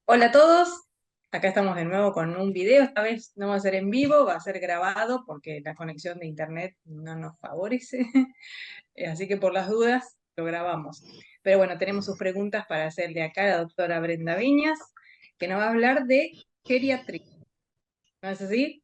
Hola a todos, acá estamos de nuevo con un video, esta vez no va a ser en vivo, va a ser grabado porque la conexión de internet no nos favorece, así que por las dudas lo grabamos. Pero bueno, tenemos sus preguntas para hacerle acá a la doctora Brenda Viñas, que nos va a hablar de geriatría, ¿no es así?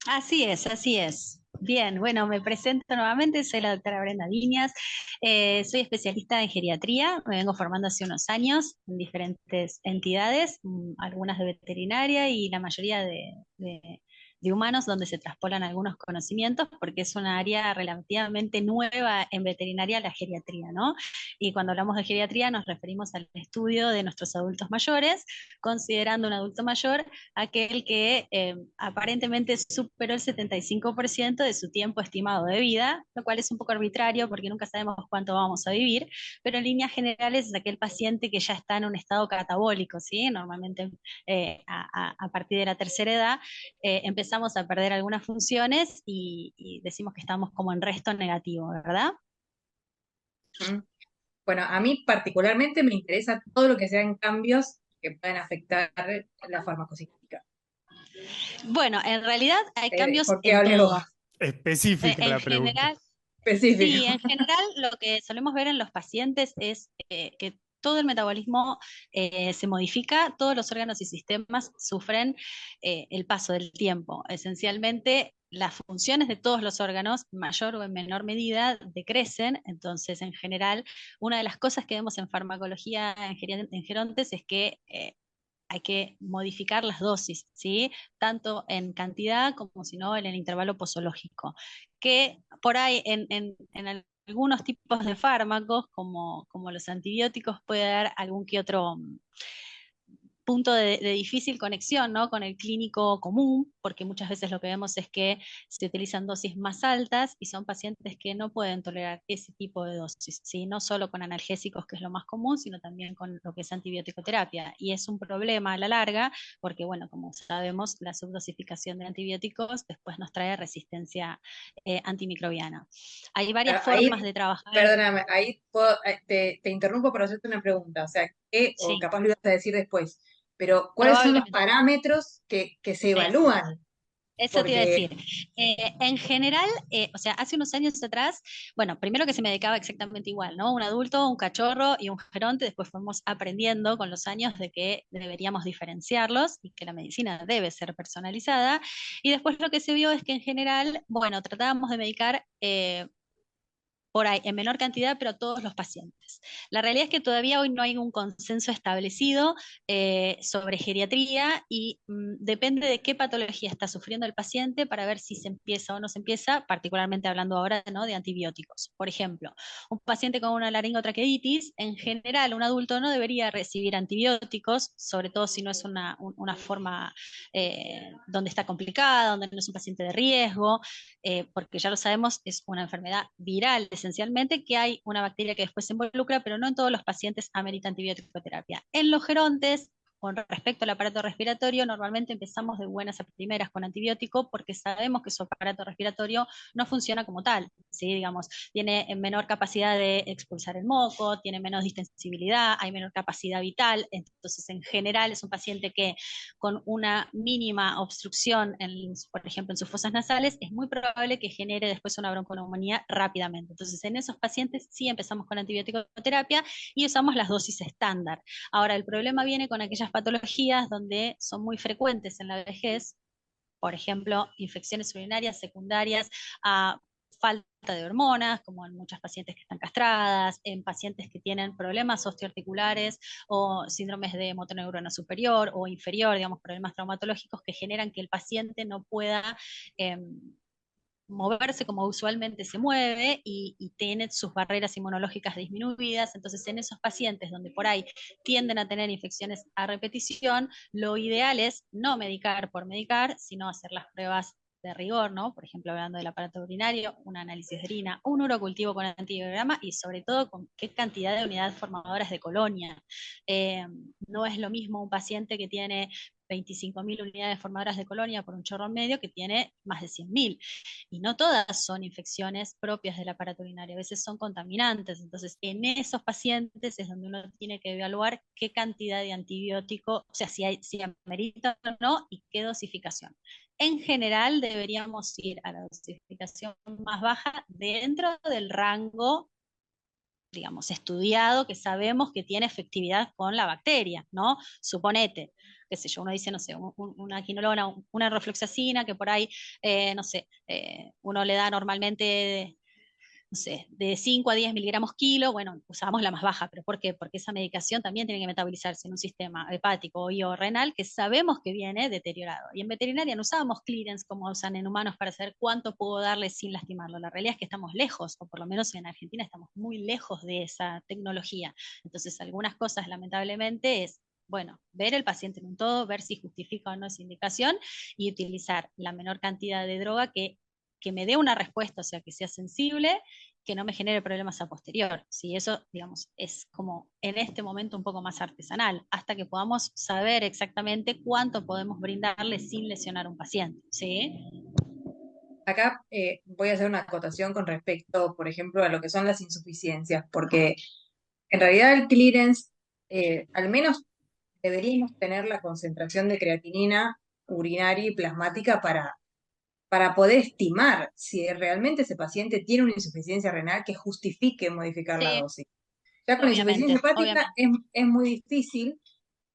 Así es, así es. Bien, bueno, me presento nuevamente, soy la doctora Brenda Viñas, soy especialista en geriatría, me vengo formando hace unos años en diferentes entidades, algunas de veterinaria y la mayoría de humanos, donde se traspolan algunos conocimientos, porque es una área relativamente nueva en veterinaria, la geriatría, ¿no? Y cuando hablamos de geriatría nos referimos al estudio de nuestros adultos mayores, considerando un adulto mayor aquel que aparentemente superó el 75% de su tiempo estimado de vida, lo cual es un poco arbitrario porque nunca sabemos cuánto vamos a vivir, pero en líneas generales es aquel paciente que ya está en un estado catabólico, ¿sí? Normalmente a partir de la tercera edad empezamos a perder algunas funciones y decimos que estamos como en resto negativo, ¿verdad? ¿Mm? Bueno, a mí particularmente me interesa todo lo que sean cambios que puedan afectar la farmacocinética. Bueno, en realidad hay cambios ¿Por qué en hables vos? todo. Específica En la pregunta. general, Específico. sí, en general lo que solemos ver en los pacientes es que todo el metabolismo se modifica, todos los órganos y sistemas sufren el paso del tiempo. Esencialmente, las funciones de todos los órganos, en mayor o en menor medida, decrecen. Entonces, en general, una de las cosas que vemos en farmacología en gerontes es que hay que modificar las dosis, ¿sí? Tanto en cantidad como si no en el intervalo posológico. Que por ahí en algunos tipos de fármacos, como los antibióticos, puede dar algún que otro punto de difícil conexión, ¿no? Con el clínico común, porque muchas veces lo que vemos es que se utilizan dosis más altas y son pacientes que no pueden tolerar ese tipo de dosis, ¿sí? No solo con analgésicos, que es lo más común, sino también con lo que es antibioticoterapia. Y es un problema a la larga, porque, bueno, como sabemos, la subdosificación de antibióticos después nos trae resistencia antimicrobiana. Hay varias Claro, formas ahí, de trabajar. perdóname, te interrumpo para hacerte una pregunta, o sea, o Sí, capaz lo ibas a decir después, pero ¿cuáles son los probablemente. parámetros que se Eso. evalúan? Eso te iba a Porque, decir. En general, o sea, hace unos años atrás, bueno, primero que se me dedicaba exactamente igual, ¿no? Un adulto, un cachorro y un geronte, después fuimos aprendiendo con los años de que deberíamos diferenciarlos y que la medicina debe ser personalizada. Y después lo que se vio es que en general, bueno, tratábamos de medicar por ahí, en menor cantidad, pero a todos los pacientes. La realidad es que todavía hoy no hay un consenso establecido sobre geriatría y depende de qué patología está sufriendo el paciente para ver si se empieza o no se empieza, particularmente hablando ahora, ¿no?, de antibióticos. Por ejemplo, un paciente con una laringotraqueitis, en general, un adulto no debería recibir antibióticos, sobre todo si no es una forma donde está complicada, donde no es un paciente de riesgo, porque ya lo sabemos, es una enfermedad viral esencialmente, que hay una bacteria que después se involucra, pero no en todos los pacientes amerita antibiótico-terapia. En los gerontes, con respecto al aparato respiratorio, normalmente empezamos de buenas a primeras con antibiótico porque sabemos que su aparato respiratorio no funciona como tal, ¿sí? Digamos, tiene menor capacidad de expulsar el moco, tiene menos distensibilidad, hay menor capacidad vital, entonces en general es un paciente que con una mínima obstrucción, por ejemplo, en sus fosas nasales, es muy probable que genere después una bronconeumonía rápidamente. Entonces, en esos pacientes sí empezamos con antibiótico terapia y usamos las dosis estándar. Ahora, el problema viene con aquellas patologías donde son muy frecuentes en la vejez, por ejemplo, infecciones urinarias secundarias a falta de hormonas, como en muchas pacientes que están castradas, en pacientes que tienen problemas osteoarticulares o síndromes de motoneurona superior o inferior, digamos, problemas traumatológicos que generan que el paciente no pueda eh, moverse como usualmente se mueve y tiene sus barreras inmunológicas disminuidas. Entonces, en esos pacientes donde por ahí tienden a tener infecciones a repetición, lo ideal es no medicar por medicar, sino hacer las pruebas de rigor, ¿no? Por ejemplo, hablando del aparato urinario, un análisis de orina, un urocultivo con antibiograma y sobre todo con qué cantidad de unidades formadoras de colonia. No es lo mismo un paciente que tiene 25.000 unidades formadoras de colonia por un chorro medio que tiene más de 100.000. Y no todas son infecciones propias del aparato urinario, a veces son contaminantes. Entonces, en esos pacientes es donde uno tiene que evaluar qué cantidad de antibiótico, o sea, si amerita o no y qué dosificación. En general, deberíamos ir a la dosificación más baja dentro del rango, digamos, estudiado, que sabemos que tiene efectividad con la bacteria, ¿no? Suponete, qué sé yo, uno dice, no sé, una quinolona, una refluxacina, que por ahí, no sé, uno le da normalmente, no sé, de 5 a 10 miligramos kilo, bueno, usamos la más baja, pero ¿por qué? Porque esa medicación también tiene que metabolizarse en un sistema hepático y o renal que sabemos que viene deteriorado. Y en veterinaria no usábamos clearance como usan en humanos para saber cuánto puedo darle sin lastimarlo. La realidad es que estamos lejos, o por lo menos en Argentina estamos muy lejos de esa tecnología. Entonces, algunas cosas, lamentablemente, es bueno, ver el paciente en un todo, ver si justifica o no esa indicación y utilizar la menor cantidad de droga que me dé una respuesta, o sea, que sea sensible, que no me genere problemas a posterior. Si eso, digamos, es como en este momento un poco más artesanal, hasta que podamos saber exactamente cuánto podemos brindarle sin lesionar a un paciente. ¿Sí? Acá voy a hacer una acotación con respecto, por ejemplo, a lo que son las insuficiencias, porque en realidad el clearance, al menos deberíamos tener la concentración de creatinina urinaria y plasmática para poder estimar si realmente ese paciente tiene una insuficiencia renal que justifique modificar la Sí, dosis. Ya con la insuficiencia obviamente, hepática obviamente. es muy difícil,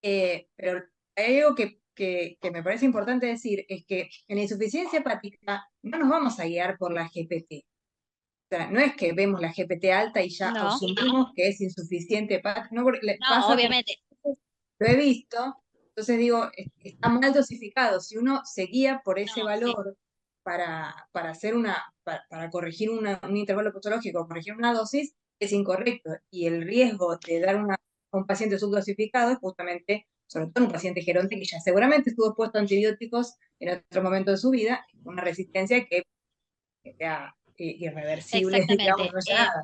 pero hay algo que me parece importante decir, es que en la insuficiencia hepática no nos vamos a guiar por la GPT. O sea, no es que vemos la GPT alta y ya No, asumimos que es insuficiente hepática, no, porque no, pasa porque obviamente. lo he visto, entonces digo, está mal dosificado. Si uno se guía por ese No, sí, valor para hacer para corregir un intervalo patológico, corregir una dosis, es incorrecto. Y el riesgo de dar a un paciente subdosificado es justamente, sobre todo en un paciente geronte que ya seguramente estuvo expuesto a antibióticos en otro momento de su vida, una resistencia que sea irreversible, digamos, exactamente. no haya nada.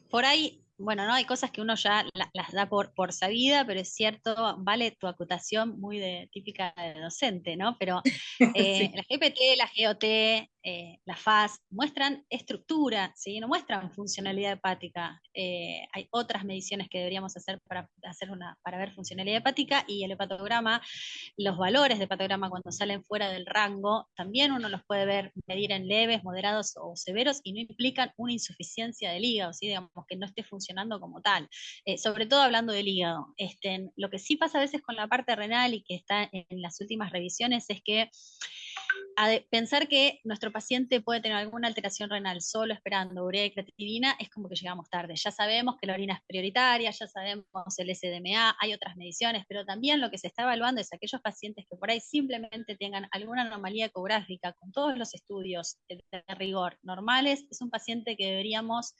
Por ahí, bueno, no hay cosas que uno ya las da por sabida, pero es cierto, vale tu acotación muy típica de docente, ¿no? Pero Sí. la GPT, la GOT, la FAS muestran estructura, ¿sí? No muestran funcionalidad hepática. Hay otras mediciones que deberíamos hacer para ver funcionalidad hepática y el hepatograma, los valores de hepatograma cuando salen fuera del rango, también uno los puede medir en leves, moderados o severos y no implican una insuficiencia del hígado, ¿sí? Digamos que no esté funcionando como tal. Sobre todo hablando del hígado. Lo que sí pasa a veces con la parte renal y que está en las últimas revisiones es que pensar que nuestro paciente puede tener alguna alteración renal solo esperando urea y creatinina es como que llegamos tarde. Ya sabemos que la orina es prioritaria, ya sabemos el SDMA, hay otras mediciones, pero también lo que se está evaluando es aquellos pacientes que por ahí simplemente tengan alguna anomalía ecográfica con todos los estudios de rigor normales, es un paciente que deberíamos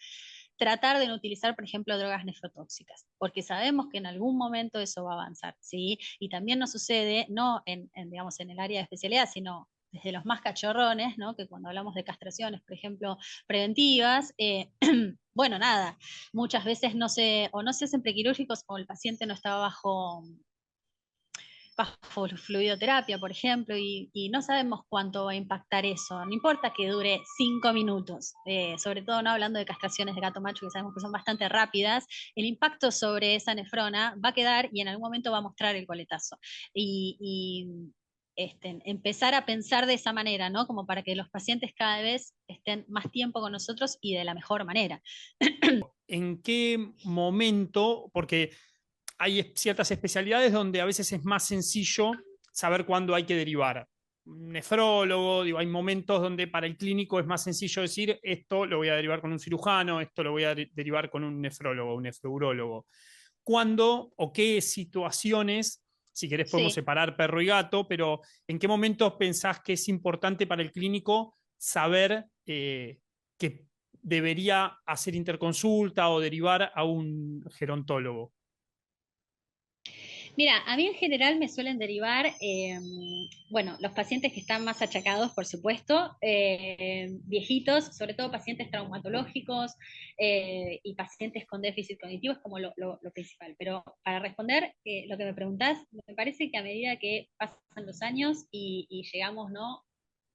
tratar de no utilizar, por ejemplo, drogas nefrotóxicas, porque sabemos que en algún momento eso va a avanzar, ¿sí? Y también nos sucede, no digamos, en el área de especialidad, sino desde los más cachorrones, ¿no? Que cuando hablamos de castraciones, por ejemplo, preventivas, bueno, nada, muchas veces o no se hacen prequirúrgicos o el paciente no estaba bajo fluidoterapia, por ejemplo, y no sabemos cuánto va a impactar eso. No importa que dure 5 minutos, sobre todo no hablando de castraciones de gato macho que sabemos que son bastante rápidas, el impacto sobre esa nefrona va a quedar y en algún momento va a mostrar el coletazo. Empezar a pensar de esa manera, ¿no? Como para que los pacientes cada vez estén más tiempo con nosotros y de la mejor manera. ¿En qué momento? Porque hay ciertas especialidades donde a veces es más sencillo saber cuándo hay que derivar. Un nefrólogo, digo, hay momentos donde para el clínico es más sencillo decir esto lo voy a derivar con un cirujano, esto lo voy a derivar con un nefrólogo, un nefrourólogo. ¿Cuándo o qué situaciones, si querés podemos Sí. separar perro y gato, pero en qué momentos pensás que es importante para el clínico saber que debería hacer interconsulta o derivar a un gerontólogo? Mira, a mí en general me suelen derivar, bueno, los pacientes que están más achacados, por supuesto, viejitos, sobre todo pacientes traumatológicos y pacientes con déficit cognitivo es como lo principal. Pero para responder lo que me preguntás, me parece que a medida que pasan los años y llegamos, ¿no?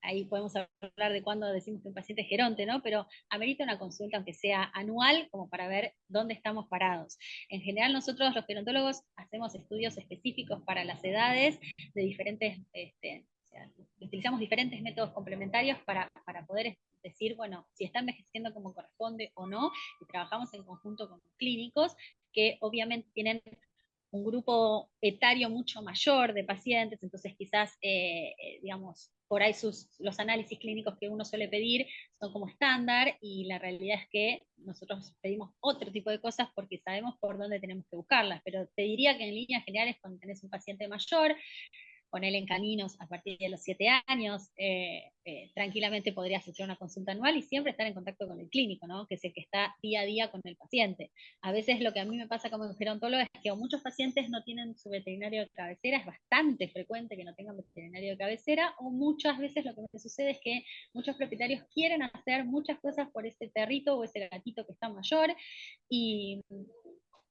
Ahí podemos hablar de cuándo decimos que un paciente es geronte, ¿no? Pero amerita una consulta, aunque sea anual, como para ver dónde estamos parados. En general, nosotros los gerontólogos hacemos estudios específicos para las edades de diferentes, o sea, utilizamos diferentes métodos complementarios para poder decir, bueno, si está envejeciendo como corresponde o no, y trabajamos en conjunto con clínicos que obviamente tienen un grupo etario mucho mayor de pacientes, entonces quizás, digamos, por ahí los análisis clínicos que uno suele pedir son como estándar y la realidad es que nosotros pedimos otro tipo de cosas porque sabemos por dónde tenemos que buscarlas, pero te diría que en líneas generales cuando tenés un paciente mayor, ponerle en caninos a partir de los 7 años, tranquilamente podrías hacer una consulta anual y siempre estar en contacto con el clínico, ¿no? Que es el que está día a día con el paciente. A veces lo que a mí me pasa como gerontólogo es que muchos pacientes no tienen su veterinario de cabecera, es bastante frecuente que no tengan veterinario de cabecera, o muchas veces lo que me sucede es que muchos propietarios quieren hacer muchas cosas por ese perrito o ese gatito que está mayor y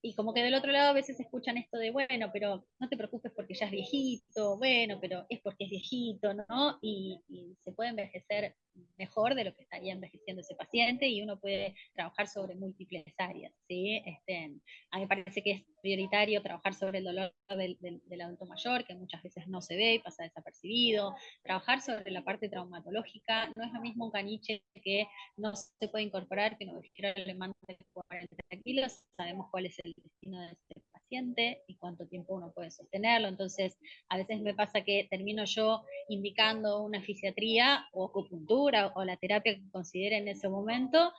y como que del otro lado a veces escuchan esto de, bueno, pero no te preocupes porque ya es viejito, bueno, pero es porque es viejito, ¿no? Y se puede envejecer mejor de lo que estaría envejeciendo ese paciente y uno puede trabajar sobre múltiples áreas, ¿sí? A mí me parece que es prioritario trabajar sobre el dolor del adulto mayor, que muchas veces no se ve y pasa desapercibido, trabajar sobre la parte traumatológica, no es lo mismo un caniche que no se puede incorporar, que un ovejero le manda 40 kilos, sabemos cuál es el destino de este paciente y cuánto tiempo uno puede sostenerlo. Entonces, a veces me pasa que termino yo indicando una fisiatría o acupuntura o la terapia que considere en ese momento,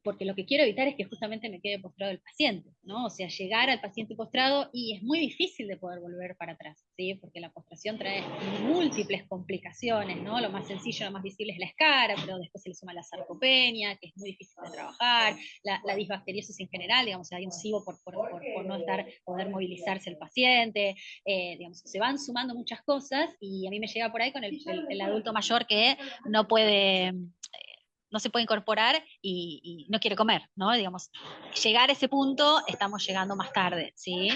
porque lo que quiero evitar es que justamente me quede postrado el paciente, ¿no? O sea, llegar al paciente postrado y es muy difícil de poder volver para atrás, ¿sí? Porque la postración trae múltiples complicaciones, ¿no? Lo más sencillo, lo más visible es la escara, pero después se le suma la sarcopenia, que es muy difícil de trabajar, la disbacteriosis en general, digamos, hay un SIBO por no poder movilizarse el paciente, digamos, se van sumando muchas cosas y a mí me llega por ahí con el adulto mayor que no puede no se puede incorporar y no quiere comer, ¿no? Digamos, llegar a ese punto estamos llegando más tarde, ¿sí?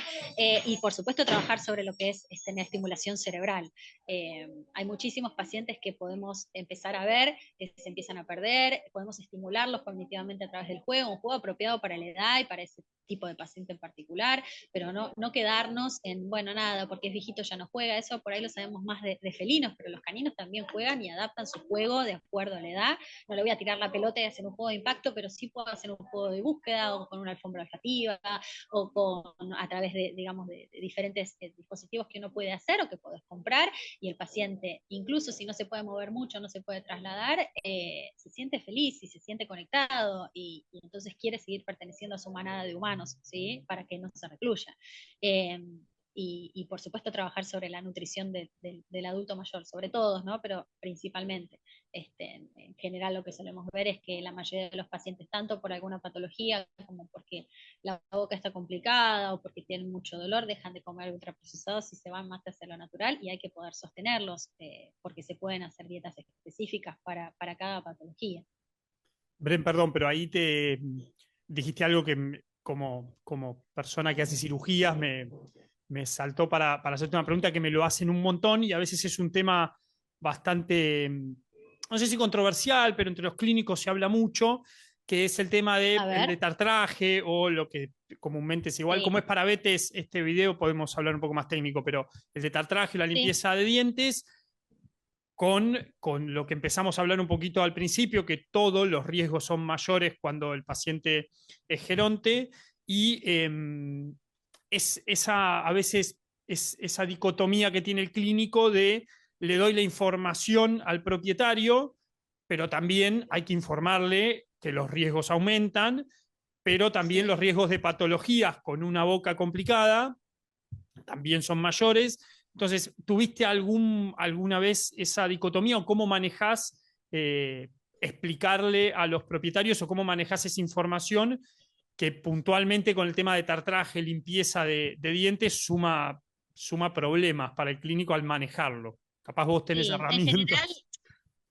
Y por supuesto trabajar sobre lo que es tener estimulación cerebral. Hay muchísimos pacientes que podemos empezar a ver, que se empiezan a perder, podemos estimularlos cognitivamente a través del juego, un juego apropiado para la edad y para ese tipo de paciente en particular, pero no quedarnos en, bueno, nada, porque es viejito ya no juega, eso por ahí lo sabemos más de felinos, pero los caninos también juegan y adaptan su juego de acuerdo a la edad. No le voy a tirar la pelota y hacer un juego de impacto, pero sí puedo hacer un juego de búsqueda o con una alfombra olfativa o a través digamos, de diferentes dispositivos que uno puede hacer o que puedes comprar y el paciente, incluso si no se puede mover mucho, no se puede trasladar, se siente feliz y se siente conectado y entonces quiere seguir perteneciendo a su manada de humanos, ¿sí? Para que no se recluya. Y por supuesto trabajar sobre la nutrición del adulto mayor, sobre todos, ¿no? Pero principalmente. En general lo que solemos ver es que la mayoría de los pacientes, tanto por alguna patología como porque la boca está complicada o porque tienen mucho dolor, dejan de comer ultraprocesados y se van más hacia lo natural y hay que poder sostenerlos porque se pueden hacer dietas específicas para cada patología. Bren, perdón, pero ahí te dijiste algo que como persona que hace cirugías me saltó para hacerte una pregunta que me lo hacen un montón y a veces es un tema bastante, no sé si controversial, pero entre los clínicos se habla mucho, que es el tema A del ver, detartraje o lo que comúnmente es igual. Como sí, es para Betes este video, podemos hablar un poco más técnico, pero el detartraje, la sí, limpieza de dientes con lo que empezamos a hablar un poquito al principio, que todos los riesgos son mayores cuando el paciente es geronte y es esa, a veces es esa dicotomía que tiene el clínico de le doy la información al propietario, pero también hay que informarle que los riesgos aumentan, pero también los sí. riesgos de patologías con una boca complicada también son mayores. Entonces, ¿tuviste alguna vez esa dicotomía o cómo manejás explicarle a los propietarios o cómo manejás esa información que puntualmente con el tema de tartraje, limpieza de dientes, suma problemas para el clínico al manejarlo. Capaz vos tenés Sí, en general, herramientas.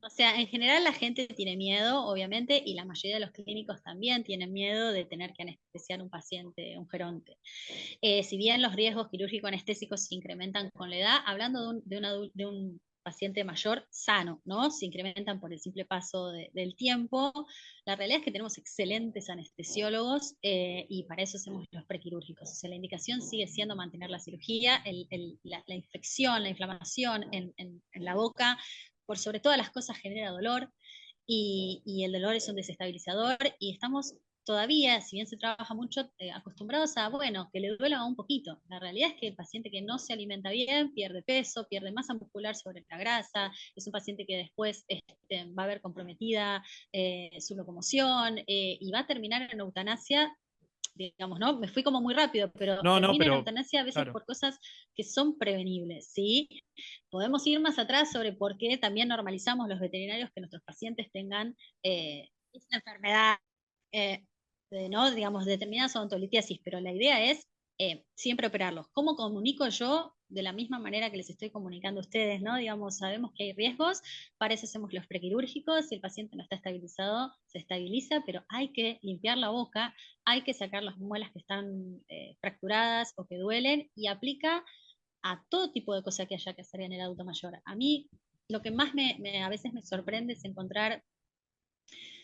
o sea, en general la gente tiene miedo, obviamente, y la mayoría de los clínicos también tienen miedo de tener que anestesiar un paciente, un geronte. Si bien los riesgos quirúrgico-anestésicos se incrementan con la edad, hablando de un paciente mayor sano, ¿no? Se incrementan por el simple paso del tiempo. La realidad es que tenemos excelentes anestesiólogos y para eso hacemos los prequirúrgicos. O sea, la indicación sigue siendo mantener la cirugía, la infección, la inflamación en la boca, por sobre todas las cosas genera dolor y el dolor es un desestabilizador y estamos todavía, si bien se trabaja mucho, acostumbrados a, bueno, que le duela un poquito. La realidad es que el paciente que no se alimenta bien pierde peso, pierde masa muscular sobre la grasa, es un paciente que después va a ver comprometida su locomoción y va a terminar en eutanasia, digamos, ¿no? Me fui como muy rápido, pero No, no, termina en pero eutanasia a veces claro. por cosas que son prevenibles, ¿sí? Podemos ir más atrás sobre por qué también normalizamos los veterinarios que nuestros pacientes tengan esta enfermedad, eh, ¿no? Digamos, determinadas odontolitiasis, pero la idea es siempre operarlos. ¿Cómo comunico yo? De la misma manera que les estoy comunicando a ustedes, ¿no? Digamos, sabemos que hay riesgos, para eso hacemos los prequirúrgicos, si el paciente no está estabilizado, se estabiliza, pero hay que limpiar la boca, hay que sacar las muelas que están fracturadas o que duelen y aplica a todo tipo de cosas que haya que hacer en el adulto mayor. A mí lo que más a veces me sorprende es encontrar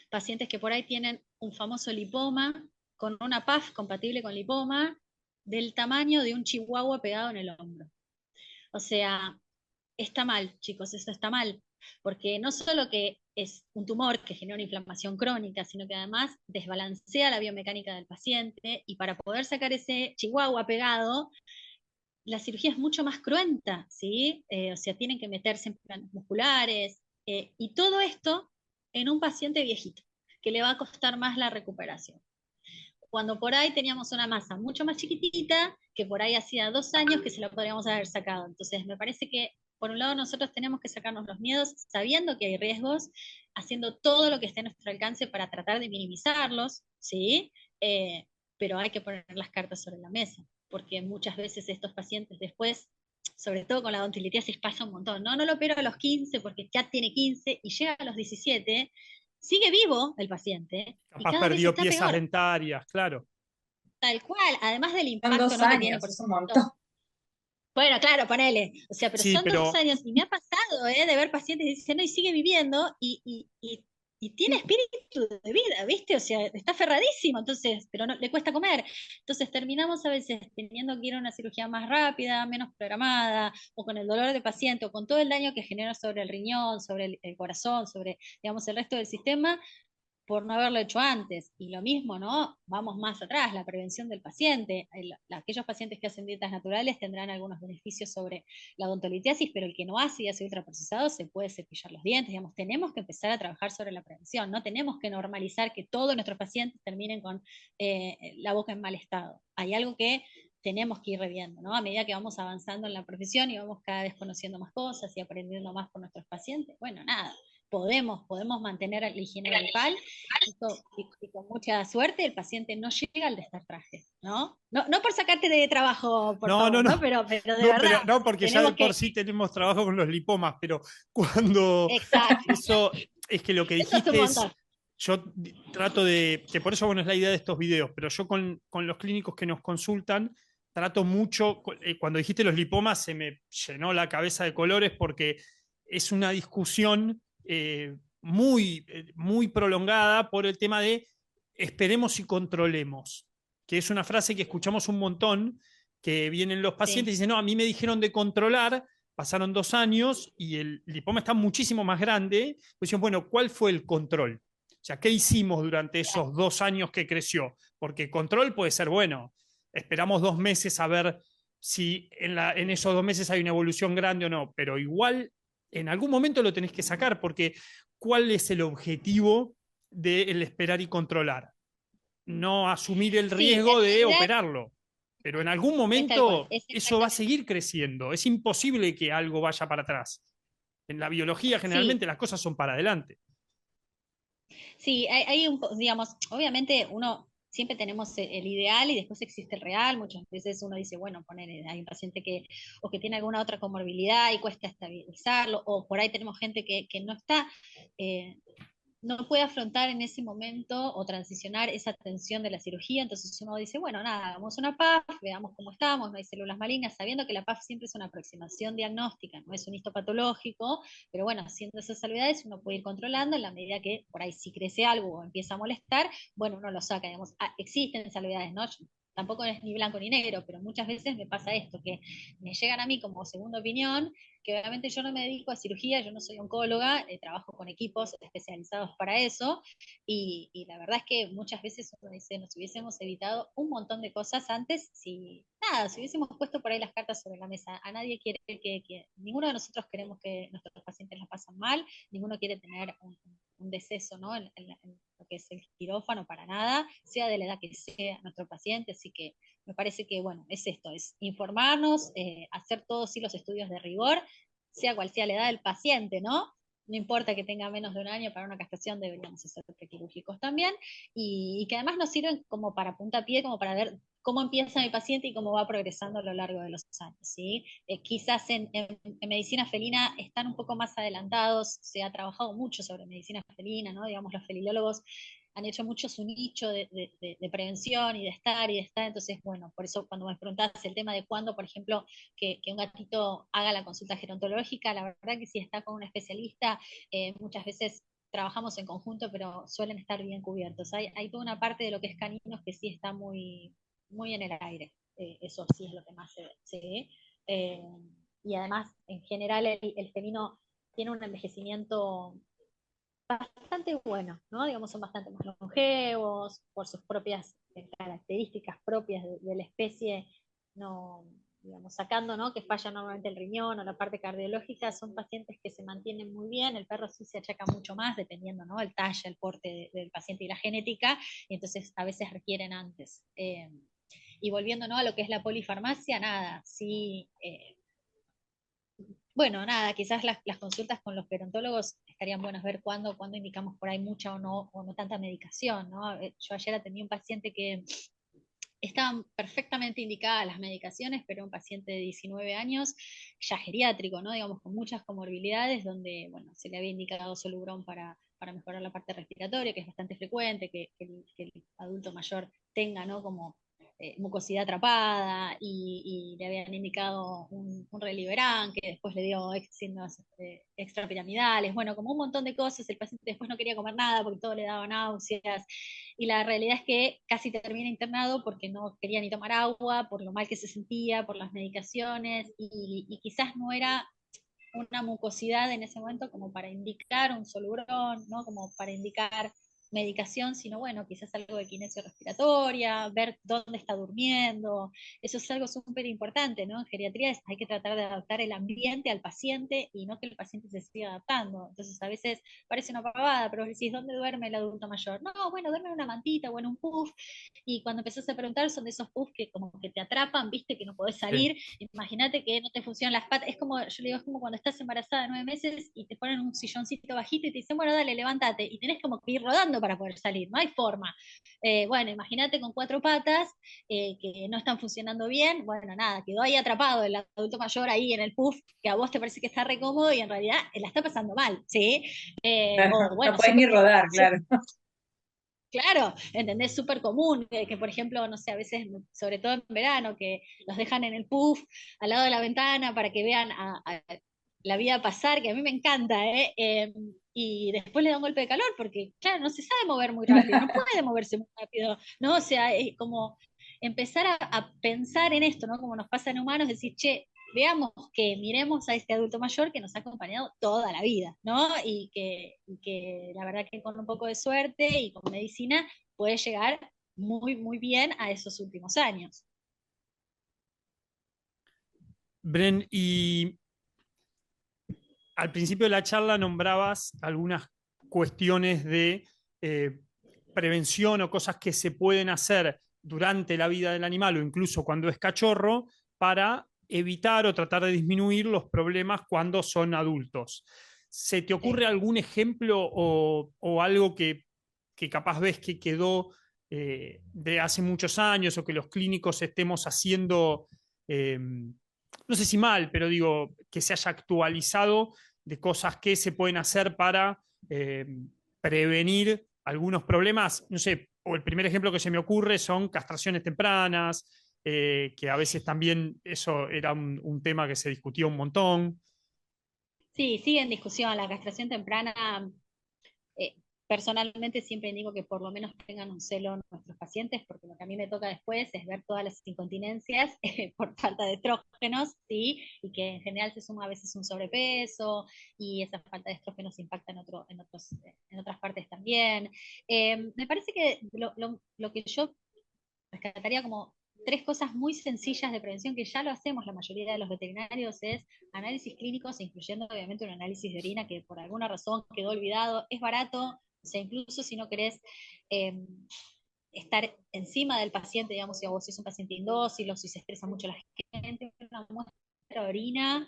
pacientes que por ahí tienen un famoso lipoma con una PAF compatible con lipoma del tamaño de un chihuahua pegado en el hombro. O sea, está mal, chicos, eso está mal, porque no solo que es un tumor que genera una inflamación crónica, sino que además desbalancea la biomecánica del paciente y para poder sacar ese chihuahua pegado, la cirugía es mucho más cruenta, ¿sí? O sea, tienen que meterse en planos musculares y todo esto en un paciente viejito, que le va a costar más la recuperación. Cuando por ahí teníamos una masa mucho más chiquitita, que por ahí hacía 2 años que se la podríamos haber sacado. Entonces, me parece que, por un lado, nosotros tenemos que sacarnos los miedos, sabiendo que hay riesgos, haciendo todo lo que esté a nuestro alcance para tratar de minimizarlos, ¿sí? Pero hay que poner las cartas sobre la mesa, porque muchas veces estos pacientes después, sobre todo con la odontilitiasis, pasa un montón. No lo opero a los 15 porque ya tiene 15 y llega a los 17, sigue vivo el paciente y Capaz cada vez perdió está piezas peor. dentarias, claro. Tal cual, además del Son impacto, dos ¿no? que tiene, años, por es un supuesto. montón. Bueno, claro, ponele. O sea, pero Sí, son dos pero años y me ha pasado, de ver pacientes diciendo y sigue viviendo y tiene espíritu de vida, ¿viste? O sea, está aferradísimo, entonces, pero no, le cuesta comer. Entonces terminamos a veces teniendo que ir a una cirugía más rápida, menos programada, o con el dolor de paciente, o con todo el daño que genera sobre el riñón, sobre el corazón, sobre, digamos, el resto del sistema, por no haberlo hecho antes. Y lo mismo, ¿no? Vamos más atrás, la prevención del paciente. Aquellos pacientes que hacen dietas naturales tendrán algunos beneficios sobre la odontolitiasis, pero el que no hace y hace ultraprocesado se puede cepillar los dientes. Digamos, tenemos que empezar a trabajar sobre la prevención, no tenemos que normalizar que todos nuestros pacientes terminen con la boca en mal estado. Hay algo que tenemos que ir reviendo, ¿no? A medida que vamos avanzando en la profesión y vamos cada vez conociendo más cosas y aprendiendo más por nuestros pacientes, bueno, nada, podemos mantener la higiene bucal y con mucha suerte el paciente no llega al destartraje, ¿no? No por sacarte de trabajo, por no, no, favor, no. ¿no? Pero de No, verdad, pero no, porque ya de tenemos por que... sí tenemos trabajo con los lipomas, pero cuando Exacto, eso es que lo que eso es un dijiste es, montón. yo trato de, que por eso bueno es la idea de estos videos, pero yo con los clínicos que nos consultan, trato mucho, cuando dijiste los lipomas se me llenó la cabeza de colores porque es una discusión muy prolongada por el tema de esperemos y controlemos, que es una frase que escuchamos un montón, que vienen los pacientes y Sí, dicen, no, a mí me dijeron de controlar, pasaron 2 años y el lipoma está muchísimo más grande. Pues dicen, bueno, ¿cuál fue el control? O sea, ¿qué hicimos durante claro. esos 2 años que creció? Porque control puede ser bueno. Esperamos 2 meses a ver si en esos 2 meses hay una evolución grande o no, pero igual en algún momento lo tenés que sacar, porque ¿cuál es el objetivo del esperar y controlar? No asumir el Sí, en riesgo de realidad operarlo. Pero en algún es tal cual, momento es eso va a exactamente. seguir creciendo. Es imposible que algo vaya para atrás. En la biología Sí, generalmente las cosas son para adelante. sí, digamos, obviamente uno siempre tenemos el ideal y después existe el real. Muchas veces uno dice, bueno, hay un paciente que, o que tiene alguna otra comorbilidad y cuesta estabilizarlo, o por ahí tenemos gente que no está, eh, no puede afrontar en ese momento o transicionar esa tensión de la cirugía, entonces uno dice, bueno, nada, hagamos una PAF, veamos cómo estamos, no hay células malignas, sabiendo que la PAF siempre es una aproximación diagnóstica, no es un histopatológico, pero bueno, haciendo esas salvedades uno puede ir controlando en la medida que por ahí si crece algo o empieza a molestar, bueno, uno lo saca, digamos, existen salvedades, ¿no? Tampoco es ni blanco ni negro, pero muchas veces me pasa esto, que me llegan a mí como segunda opinión, que obviamente yo no me dedico a cirugía, yo no soy oncóloga, trabajo con equipos especializados para eso, y la verdad es que muchas veces uno dice, nos hubiésemos evitado un montón de cosas antes si, nada, si hubiésemos puesto por ahí las cartas sobre la mesa. A nadie quiere ninguno de nosotros queremos que nuestros pacientes la pasen mal, ninguno quiere tener un deceso, ¿no? En lo que es el quirófano, para nada, sea de la edad que sea nuestro paciente, así que me parece que, bueno, es esto, es informarnos, hacer todos sí los estudios de rigor, sea cual sea la edad del paciente, ¿no? No importa que tenga menos de un año, para una castración deberíamos hacer prequirúrgicos también, y que además nos sirven como para puntapié, como para ver cómo empieza mi paciente y cómo va progresando a lo largo de los años, ¿sí? Quizás en medicina felina están un poco más adelantados, se ha trabajado mucho sobre medicina felina, ¿no? Digamos, los felilólogos han hecho mucho su nicho de prevención y de estar, entonces, bueno, por eso cuando me preguntás el tema de cuándo, por ejemplo, que un gatito haga la consulta gerontológica, la verdad que si está con un especialista, muchas veces trabajamos en conjunto, pero suelen estar bien cubiertos. Hay toda una parte de lo que es caninos que sí está muy, muy en el aire, eso sí es lo que más se ve, ¿sí? Eh, y además, en general, el felino tiene un envejecimiento bastante buenos, ¿no? Digamos, son bastante más longevos, por sus propias características propias de la especie, no, digamos, sacando, ¿no? Que falla normalmente el riñón o la parte cardiológica, son pacientes que se mantienen muy bien, el perro sí se achaca mucho más, dependiendo, ¿no? El talla, el porte del paciente y la genética, y entonces a veces requieren antes. Y volviendo, ¿no? A lo que es la polifarmacia, nada, sí, bueno, nada, quizás las consultas con los gerontólogos estarían buenas ver cuándo indicamos por ahí mucha o no tanta medicación, ¿no? Yo ayer atendí un paciente que estaban perfectamente indicadas las medicaciones, pero un paciente de 19 años, ya geriátrico, ¿no? Digamos, con muchas comorbilidades, donde, bueno, se le había indicado Solubrón para mejorar la parte respiratoria, que es bastante frecuente, que el adulto mayor tenga, ¿no? Como mucosidad atrapada, y le habían indicado un Reliberan, que después le dio signos extrapiramidales, bueno, como un montón de cosas. El paciente después no quería comer nada porque todo le daba náuseas, y la realidad es que casi termina internado porque no quería ni tomar agua, por lo mal que se sentía, por las medicaciones, y quizás no era una mucosidad en ese momento como para indicar un Solubrón, ¿no? Como para indicar medicación, sino bueno, quizás algo de kinesio respiratoria, ver dónde está durmiendo, eso es algo súper importante, ¿no? En geriatría hay que tratar de adaptar el ambiente al paciente y no que el paciente se siga adaptando. Entonces a veces parece una pavada, pero decís, ¿dónde duerme el adulto mayor? No, bueno, duerme en una mantita o en un puff, y cuando empezás a preguntar son de esos puffs que como que te atrapan, viste, que no podés salir. Sí. Imagínate que no te funcionan las patas, es como, yo le digo, es como cuando estás embarazada de 9 meses y te ponen un silloncito bajito y te dicen, bueno, dale, levántate, y tenés como que ir rodando para poder salir, no hay forma. Bueno, imagínate con 4 patas que no están funcionando bien, bueno, nada, quedó ahí atrapado el adulto mayor ahí en el puff, que a vos te parece que está re cómodo y en realidad la está pasando mal, ¿sí? Claro, O no bueno, podés ni rodar, claro. claro, ¿entendés? Súper común, que por ejemplo, no sé, a veces, sobre todo en verano, que los dejan en el puff al lado de la ventana para que vean a la vida pasar, que a mí me encanta, ¿eh? Y después le da un golpe de calor, porque, claro, no se sabe mover muy rápido, no puede moverse muy rápido, ¿no? O sea, es como empezar a pensar en esto, ¿no? Como nos pasa en humanos, decir, che, veamos que miremos a este adulto mayor que nos ha acompañado toda la vida, ¿no? Y que la verdad que con un poco de suerte y con medicina puede llegar muy, muy bien a esos últimos años. Bren, y al principio de la charla nombrabas algunas cuestiones de eh, prevención o cosas que se pueden hacer durante la vida del animal o incluso cuando es cachorro para evitar o tratar de disminuir los problemas cuando son adultos. ¿Se te ocurre Sí. algún ejemplo o algo que capaz ves que quedó de hace muchos años o que los clínicos estemos haciendo, no sé si mal, pero digo, que se haya actualizado de cosas que se pueden hacer para prevenir algunos problemas. No sé, o el primer ejemplo que se me ocurre son castraciones tempranas, que a veces también eso era un tema que se discutía un montón. Sí, sigue en discusión la castración temprana. eh, Personalmente siempre digo que por lo menos tengan un celo nuestros pacientes, porque lo que a mí me toca después es ver todas las incontinencias por falta de estrógenos, ¿sí? Y que en general se suma a veces un sobrepeso y esa falta de estrógenos impacta en otras partes también. Me parece que lo que yo rescataría como tres cosas muy sencillas de prevención que ya lo hacemos la mayoría de los veterinarios es análisis clínicos, incluyendo obviamente un análisis de orina que por alguna razón quedó olvidado, es barato, o sea, incluso si no querés eh, estar encima del paciente, digamos, si vos sos un paciente indócil o si se estresa mucho la gente, una muestra de orina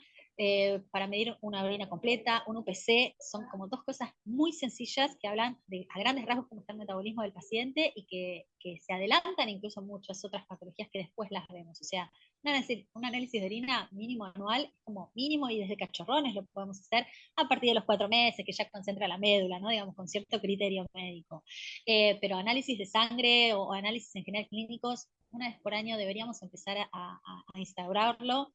para medir una orina completa, un UPC, son como dos cosas muy sencillas que hablan a grandes rasgos cómo está el metabolismo del paciente y que se adelantan incluso muchas otras patologías que después las vemos. O sea, un análisis de orina mínimo anual, como mínimo y desde cachorrones lo podemos hacer a partir de los 4 meses, que ya concentra la médula, ¿no? Digamos, con cierto criterio médico. Pero análisis de sangre o análisis en general clínicos, una vez por año deberíamos empezar a instaurarlo.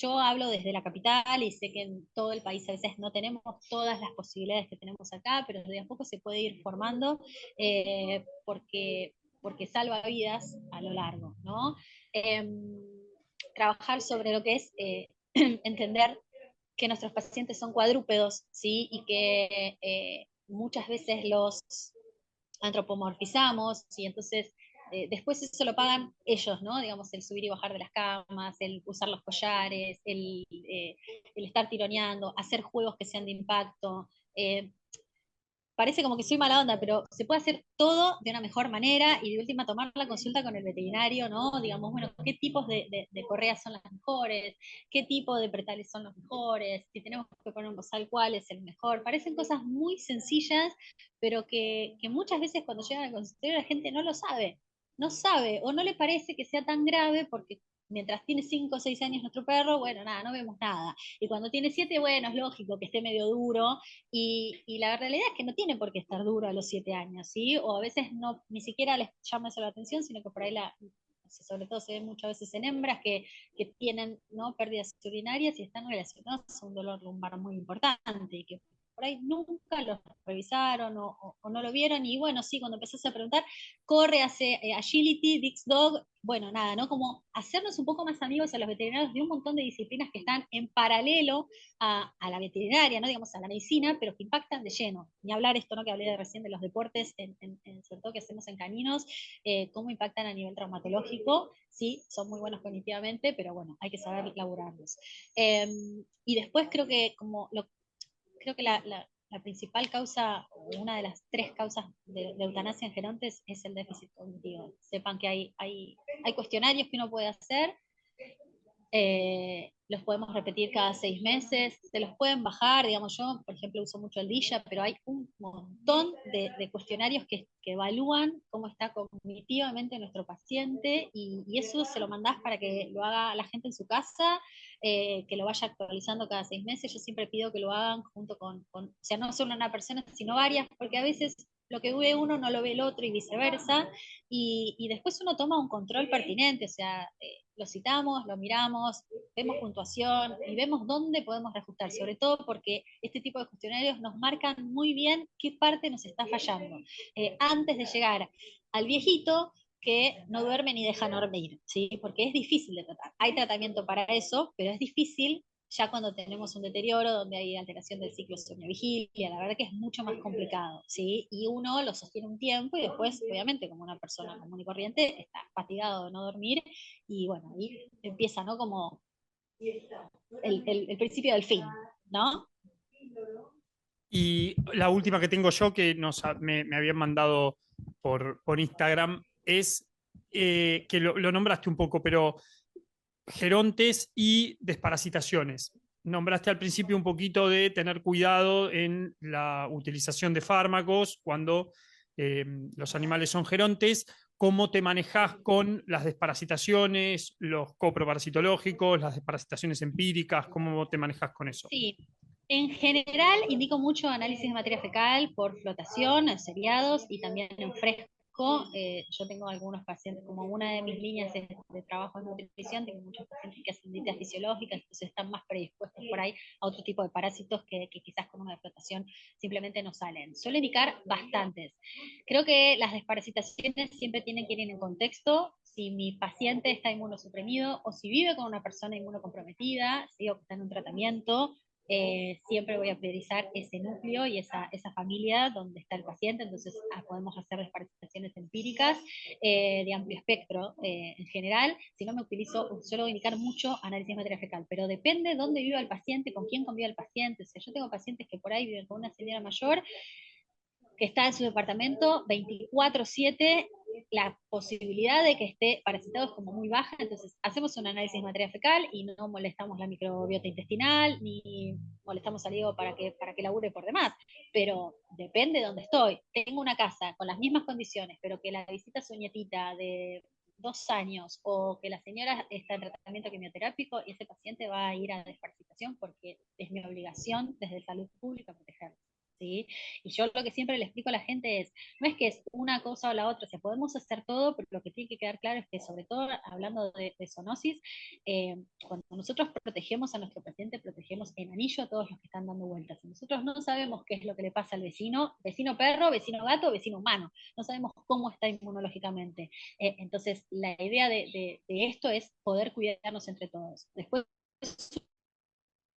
Yo hablo desde la capital y sé que en todo el país a veces no tenemos todas las posibilidades que tenemos acá, pero de a poco se puede ir formando porque salva vidas a lo largo, ¿no? Eh, Trabajar sobre lo que es entender que nuestros pacientes son cuadrúpedos, ¿sí? Y que muchas veces los antropomorfizamos y entonces después eso lo pagan ellos, ¿no? Digamos, el subir y bajar de las camas, el usar los collares, el estar tironeando, hacer juegos que sean de impacto. Parece como que soy mala onda, pero se puede hacer todo de una mejor manera y de última tomar la consulta con el veterinario, ¿no? Digamos, bueno, qué tipos de correas son las mejores, qué tipo de pretales son los mejores, si tenemos que poner un bozal, cuál es el mejor. Parecen cosas muy sencillas, pero que muchas veces cuando llegan al consultorio la gente no lo sabe, no sabe o no le parece que sea tan grave porque mientras tiene 5 o 6 años nuestro perro, bueno, nada, no vemos nada. Y cuando tiene 7, bueno, es lógico que esté medio duro, y la realidad es que no tiene por qué estar duro a los 7 años, ¿sí? O a veces no, ni siquiera les llama eso la atención, sino que por ahí sobre todo se ve muchas veces en hembras que tienen, ¿no?, pérdidas urinarias y están relacionadas a un dolor lumbar muy importante y que por ahí nunca los revisaron o no lo vieron y bueno, sí, cuando empezás a preguntar, corre, hace agility, Dix Dog, bueno, nada, ¿no? Como hacernos un poco más amigos a los veterinarios de un montón de disciplinas que están en paralelo a la veterinaria, ¿no? Digamos, a la medicina, pero que impactan de lleno. Ni hablar esto, ¿no?, que hablé de recién de los deportes, sobre todo que hacemos en caninos, cómo impactan a nivel traumatológico. Sí, son muy buenos cognitivamente, pero bueno, hay que saber laburarlos. Y después creo que la principal causa, o una de las tres causas de eutanasia en gerontes es el déficit cognitivo. Sepan que hay cuestionarios que uno puede hacer, los podemos repetir cada 6 meses, se los pueden bajar, digamos, yo por ejemplo uso mucho el DISHA, pero hay un montón de cuestionarios que evalúan cómo está cognitivamente nuestro paciente y eso se lo mandás para que lo haga la gente en su casa, que lo vaya actualizando cada 6 meses. Yo siempre pido que lo hagan junto o sea, no solo una persona, sino varias, porque a veces lo que ve uno no lo ve el otro y viceversa, y después uno toma un control pertinente, o sea, lo citamos, lo miramos, vemos puntuación y vemos dónde podemos reajustar, sobre todo porque este tipo de cuestionarios nos marcan muy bien qué parte nos está fallando. Antes de llegar al viejito que no duerme ni deja dormir, ¿sí? Porque es difícil de tratar. Hay tratamiento para eso, pero es difícil ya cuando tenemos un deterioro donde hay alteración del ciclo sueño-vigilia, la verdad que es mucho más complicado, ¿sí? Y uno lo sostiene un tiempo y después, obviamente, como una persona común y corriente, está fatigado de no dormir y bueno, ahí empieza, ¿no? Como el principio del fin, ¿no? Y la última que tengo yo, que me habían mandado por Instagram, es que lo nombraste un poco, pero gerontes y desparasitaciones. Nombraste al principio un poquito de tener cuidado en la utilización de fármacos cuando los animales son gerontes, ¿cómo te manejás con las desparasitaciones, los coproparasitológicos, las desparasitaciones empíricas? ¿Cómo te manejas con eso? Sí, en general indico mucho análisis de materia fecal por flotación, en seriados y también en fresco. Yo tengo algunos pacientes, como una de mis líneas de trabajo es nutrición, tengo muchos pacientes que hacen dietas fisiológicas, entonces están más predispuestos por ahí a otro tipo de parásitos que quizás con una de flotación simplemente no salen. Suelo indicar bastantes. Creo que las desparasitaciones siempre tienen que ir en el contexto. Si mi paciente está inmunosuprimido o si vive con una persona inmunocomprometida, ¿sí? O que está en un tratamiento, siempre voy a priorizar ese núcleo y esa familia donde está el paciente, entonces podemos hacer desparasitaciones empíricas de amplio espectro en general. Si no me utilizo, suelo indicar mucho análisis de materia fecal, pero depende de dónde viva el paciente, con quién convive el paciente. O sea, yo tengo pacientes que por ahí viven con una señora mayor que está en su departamento 24/7, la posibilidad de que esté parasitado es como muy baja, entonces hacemos un análisis de materia fecal y no molestamos la microbiota intestinal, ni molestamos al hígado para que labure por demás, pero depende de dónde estoy. Tengo una casa con las mismas condiciones, pero que la visita a su nietita de 2 años o que la señora está en tratamiento quimioterápico y ese paciente va a ir a desparasitación porque es mi obligación desde salud pública protegerlo. ¿Sí? Y yo lo que siempre le explico a la gente es, no es que es una cosa o la otra, o sea, podemos hacer todo, pero lo que tiene que quedar claro es que, sobre todo hablando de zoonosis, cuando nosotros protegemos a nuestro paciente, protegemos en anillo a todos los que están dando vueltas. Y nosotros no sabemos qué es lo que le pasa al vecino, vecino perro, vecino gato, vecino humano. No sabemos cómo está inmunológicamente. Entonces, la idea de esto es poder cuidarnos entre todos. Después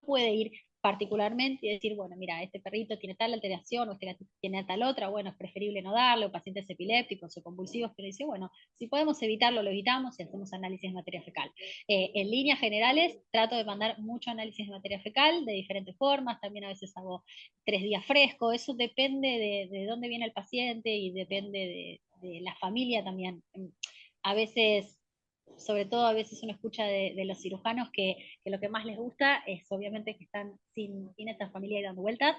puede ir particularmente y decir, bueno, mira, este perrito tiene tal alteración o este gatito tiene tal otra, bueno, es preferible no darle, o pacientes epilépticos o convulsivos, pero dice, bueno, si podemos evitarlo, lo evitamos y hacemos análisis de materia fecal. En líneas generales, trato de mandar mucho análisis de materia fecal de diferentes formas, también a veces hago 3 días fresco, eso depende de dónde viene el paciente y depende de la familia también. A veces sobre todo a veces uno escucha de los cirujanos que lo que más les gusta es obviamente que están sin esta familia y dando vueltas,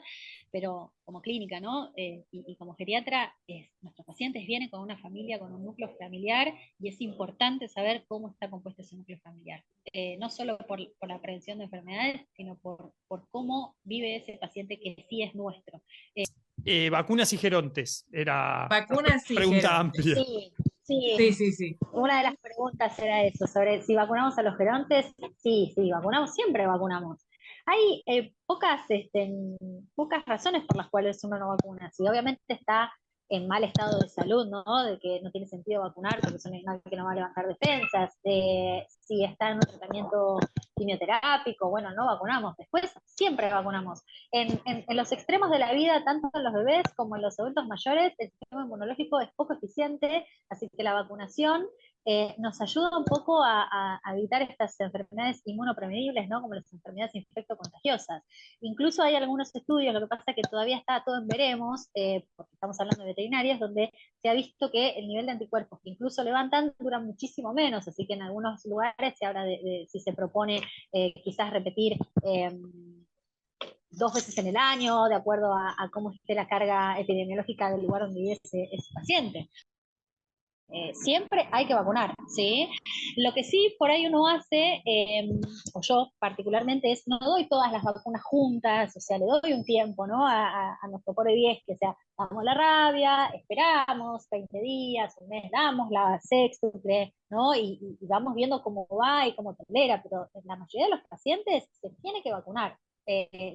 pero como clínica, ¿no? Y como geriatra, nuestros pacientes vienen con una familia, con un núcleo familiar, y es importante saber cómo está compuesto ese núcleo familiar. No solo por la prevención de enfermedades, sino por cómo vive ese paciente que sí es nuestro. Vacunas y gerontes, era Vacunas y pregunta gerontes. amplia. Sí, sí. Sí, sí, sí. Una de las preguntas era eso, sobre si vacunamos a los gerontes. Sí, sí, vacunamos, siempre vacunamos. Hay pocas razones por las cuales uno no vacuna. Si obviamente está en mal estado de salud, ¿no? De que no tiene sentido vacunar porque es un animal que no va a levantar defensas. Si está en un tratamiento quimioterápico, bueno, no vacunamos. Después siempre vacunamos. En los extremos de la vida, tanto en los bebés como en los adultos mayores, el sistema inmunológico es poco eficiente, así que la vacunación nos ayuda un poco a evitar estas enfermedades inmunoprevenibles, ¿no? Como las enfermedades infectocontagiosas. Incluso hay algunos estudios, lo que pasa es que todavía está todo en veremos, porque estamos hablando de veterinarias, donde se ha visto que el nivel de anticuerpos que incluso levantan dura muchísimo menos, así que en algunos lugares se habla de si se propone quizás repetir 2 veces en el año, de acuerdo a cómo esté la carga epidemiológica del lugar donde vive ese paciente. Siempre hay que vacunar, ¿sí? Lo que sí por ahí uno hace, o yo particularmente, es no doy todas las vacunas juntas, o sea, le doy un tiempo, ¿no? A nuestro pobre viejo, que sea, damos la rabia, esperamos 20 días, un mes, damos la sextuple, ¿no? Y vamos viendo cómo va y cómo tolera, pero en la mayoría de los pacientes se tiene que vacunar.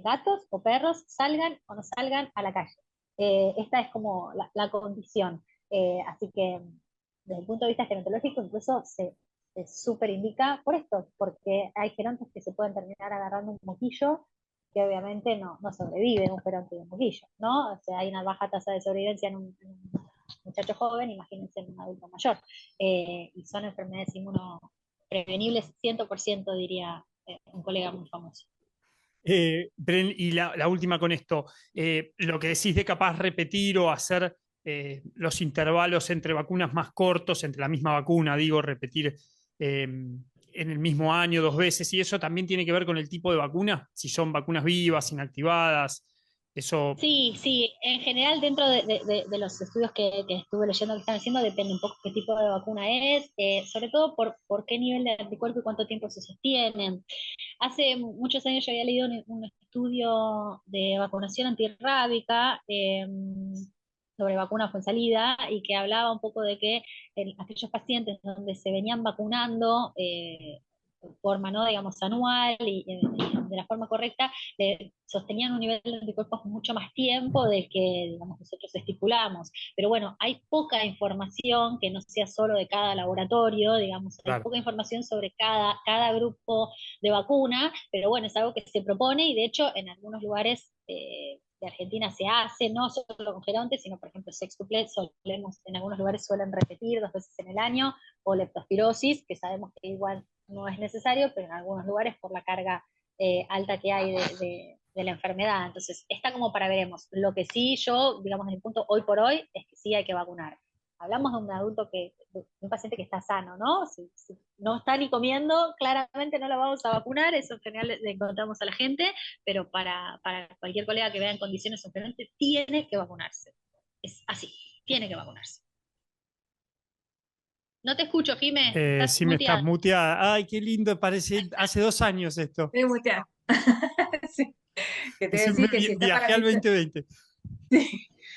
Gatos o perros salgan o no salgan a la calle. Esta es como la condición. Así que desde el punto de vista gerontológico incluso se súper indica por esto, porque hay gerontes que se pueden terminar agarrando un moquillo que obviamente no sobrevive un geronte de un moquillo, ¿no? O sea, hay una baja tasa de sobrevivencia en un muchacho joven, imagínense en un adulto mayor. Y son enfermedades inmunoprevenibles 100%, diría un colega muy famoso. Bren, y la última con esto, lo que decís de capaz repetir o hacer los intervalos entre vacunas más cortos, entre la misma vacuna, digo, repetir en el mismo año 2 veces, y eso también tiene que ver con el tipo de vacuna, si son vacunas vivas, inactivadas. Eso, Sí, sí, en general dentro de los estudios que estuve leyendo que están haciendo depende un poco qué tipo de vacuna es, sobre todo por qué nivel de anticuerpo y cuánto tiempo se sostienen. Hace muchos años yo había leído un estudio de vacunación antirrábica sobre vacuna fue salida y que hablaba un poco de que aquellos pacientes donde se venían vacunando de forma, ¿no? digamos, anual y de la forma correcta, sostenían un nivel de anticuerpos mucho más tiempo del que, digamos, nosotros estipulamos. Pero bueno, hay poca información que no sea solo de cada laboratorio, digamos, hay claro. poca información sobre cada grupo de vacuna, pero bueno, es algo que se propone y de hecho en algunos lugares de Argentina se hace, no solo con gerontes, sino por ejemplo sextuple, solemos, en algunos lugares suelen repetir 2 veces en el año, o leptospirosis, que sabemos que igual no es necesario, pero en algunos lugares por la carga alta que hay de la enfermedad. Entonces, está como para veremos. Lo que sí yo, digamos, en el punto hoy por hoy, es que sí hay que vacunar. Hablamos de un adulto de un paciente que está sano, ¿no? Si no está ni comiendo, claramente no lo vamos a vacunar, eso en general le encontramos a la gente, pero para cualquier colega que vea en condiciones diferentes, tiene que vacunarse. Es así, tiene que vacunarse. No te escucho, Jime, estás Sí me estás muteada. muteada. Ay, qué lindo, parece hace 2 años esto. Estoy muteada. Sí. Que te voy a Recién decir que si está viajé al parasitado, 2020.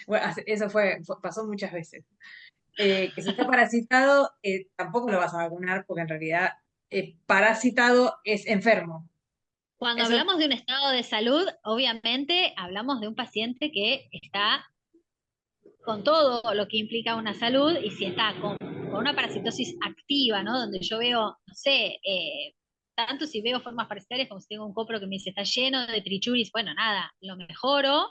bueno, eso pasó muchas veces. Que si está parasitado, tampoco lo vas a vacunar porque en realidad parasitado es enfermo. Cuando Eso, hablamos de un estado de salud, obviamente hablamos de un paciente que está con todo lo que implica una salud y si está con una parasitosis activa, ¿no? Donde yo veo, no sé, tanto si veo formas parasitarias como si tengo un copro que me dice está lleno de trichuris, bueno, nada, lo mejoro,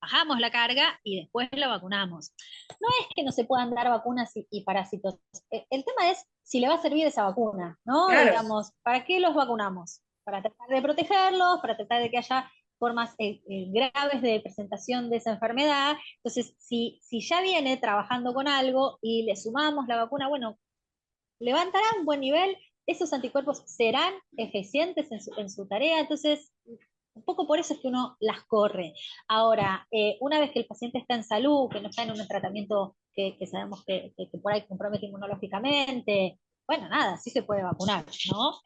bajamos la carga y después la vacunamos. No es que no se puedan dar vacunas y parásitos. El tema es si le va a servir esa vacuna, ¿no? claro, Digamos, ¿para qué los vacunamos? Para tratar de protegerlos, para tratar de que haya formas graves de presentación de esa enfermedad. Entonces, si ya viene trabajando con algo y le sumamos la vacuna, bueno, levantará un buen nivel, esos anticuerpos serán eficientes en su tarea, entonces un poco por eso es que uno las corre. Ahora, una vez que el paciente está en salud, que no está en un tratamiento que sabemos que por ahí compromete inmunológicamente, bueno, nada, sí se puede vacunar, ¿no?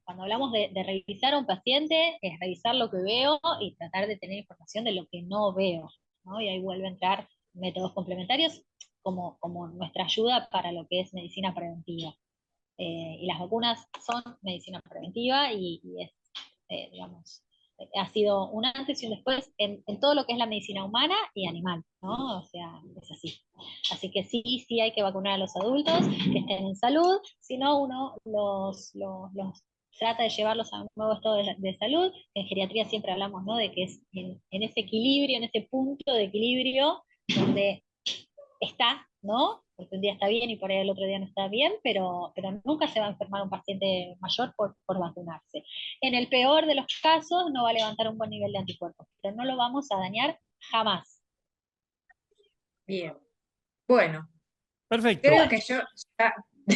Cuando hablamos de revisar a un paciente, es revisar lo que veo y tratar de tener información de lo que no veo, ¿no? Y ahí vuelve a entrar métodos complementarios como nuestra ayuda para lo que es medicina preventiva. Y las vacunas son medicina preventiva y es, digamos, ha sido un antes y un después en todo lo que es la medicina humana y animal, ¿no? O sea, es así. Así que sí, sí hay que vacunar a los adultos que estén en salud, si no uno los trata de llevarlos a un nuevo estado de salud. En geriatría siempre hablamos, ¿no? De que es en ese equilibrio, en ese punto de equilibrio donde está, ¿no? Porque un día está bien y por ahí el otro día no está bien, pero nunca se va a enfermar un paciente mayor por vacunarse. En el peor de los casos no va a levantar un buen nivel de anticuerpos, pero no lo vamos a dañar jamás. bien. Bueno, Perfecto. creo Bueno, que yo ya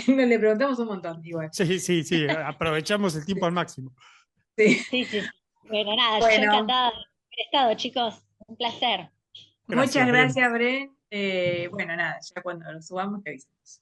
le preguntamos un montón, igual. Sí, sí, sí. Aprovechamos el tiempo al máximo. Sí. sí, sí, sí. Bueno, nada, yo Bueno, encantada de haber estado, chicos. Un placer. muchas Gracias, Brem. gracias, Bren. Bueno, nada, ya cuando lo subamos te avisamos.